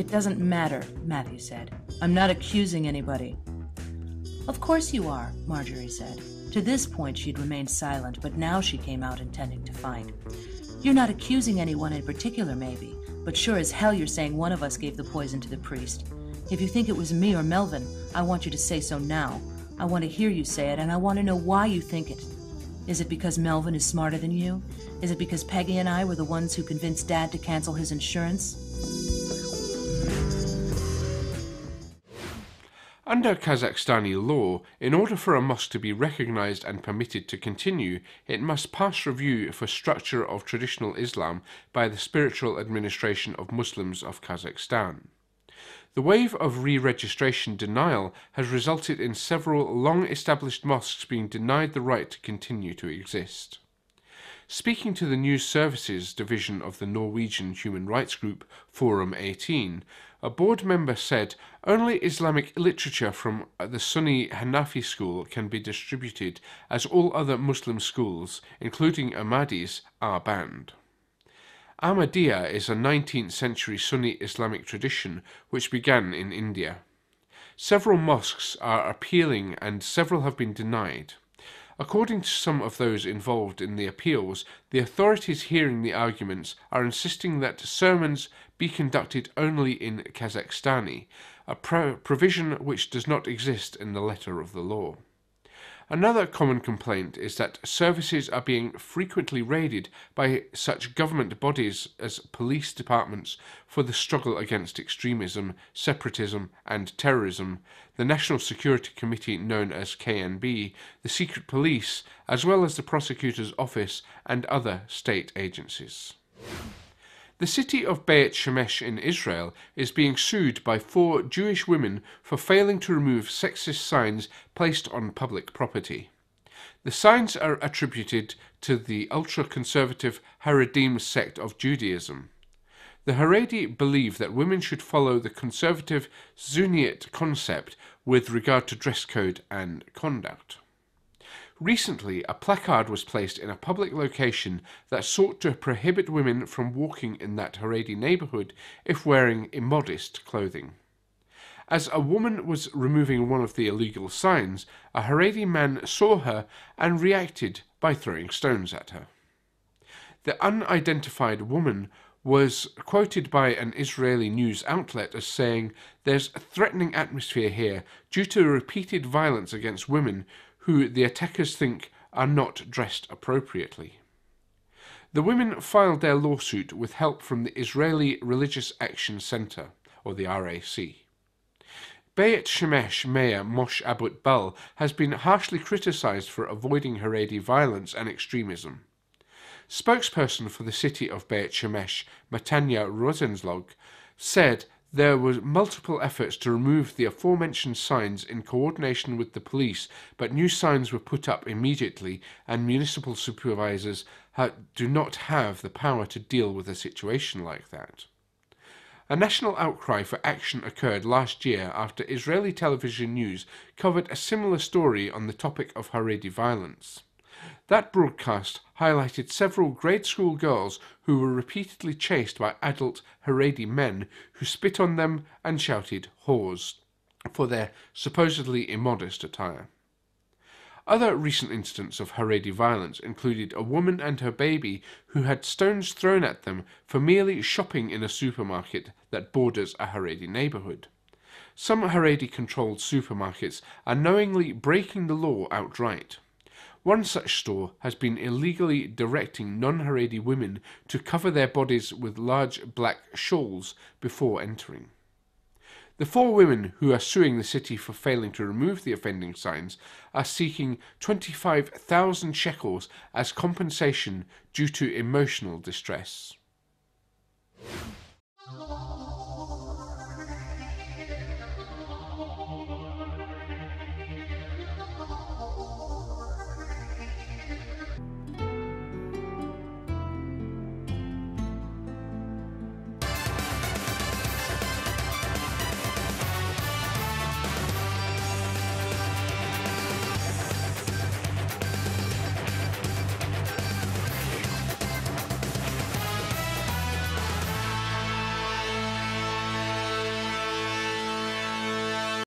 It doesn't matter, Matthew said. I'm not accusing anybody. Of course you are, Marjorie said. To this point she'd remained silent, but now she came out intending to fight. You're not accusing anyone in particular, maybe, but sure as hell you're saying one of us gave the poison to the priest. If you think it was me or Melvin, I want you to say so now. I want to hear you say it, and I want to know why you think it. Is it because Melvin is smarter than you? Is it because Peggy and I were the ones who convinced Dad to cancel his insurance? Under Kazakhstani law, in order for a mosque to be recognized and permitted to continue, it must pass review for structure of traditional Islam by the Spiritual Administration of Muslims of Kazakhstan. The wave of re-registration denial has resulted in several long-established mosques being denied the right to continue to exist. Speaking to the News Services division of the Norwegian human rights group Forum 18, a board member said only Islamic literature from the Sunni Hanafi school can be distributed, as all other Muslim schools, including Ahmadis, are banned. Ahmadiyya is a 19th century Sunni Islamic tradition which began in India. Several mosques are appealing and several have been denied. According to some of those involved in the appeals, the authorities hearing the arguments are insisting that sermons be conducted only in Kazakhstani, a provision which does not exist in the letter of the law. Another common complaint is that services are being frequently raided by such government bodies as police departments for the struggle against extremism, separatism and terrorism, the National Security Committee known as KNB, the Secret Police, as well as the Prosecutor's Office and other state agencies. The city of Beit Shemesh in Israel is being sued by 4 Jewish women for failing to remove sexist signs placed on public property. The signs are attributed to the ultra-conservative Haredim sect of Judaism. The Haredi believe that women should follow the conservative Zunite concept with regard to dress code and conduct. Recently, a placard was placed in a public location that sought to prohibit women from walking in that Haredi neighborhood if wearing immodest clothing. As a woman was removing one of the illegal signs, a Haredi man saw her and reacted by throwing stones at her. The unidentified woman was quoted by an Israeli news outlet as saying, "There's a threatening atmosphere here due to repeated violence against women who the attackers think are not dressed appropriately." The women filed their lawsuit with help from the Israeli Religious Action Center, or the RAC. Beit Shemesh Mayor Moshe Abutbal has been harshly criticized for avoiding Haredi violence and extremism. Spokesperson for the city of Beit Shemesh, Matanya Rosenslog, said there were multiple efforts to remove the aforementioned signs in coordination with the police, but new signs were put up immediately, and municipal supervisors do not have the power to deal with a situation like that. A national outcry for action occurred last year after Israeli television news covered a similar story on the topic of Haredi violence. That broadcast highlighted several grade school girls who were repeatedly chased by adult Haredi men who spit on them and shouted "whores" for their supposedly immodest attire. Other recent incidents of Haredi violence included a woman and her baby who had stones thrown at them for merely shopping in a supermarket that borders a Haredi neighborhood. Some Haredi-controlled supermarkets are knowingly breaking the law outright. One such store has been illegally directing non-Haredi women to cover their bodies with large black shawls before entering. The 4 women who are suing the city for failing to remove the offending signs are seeking 25,000 shekels as compensation due to emotional distress.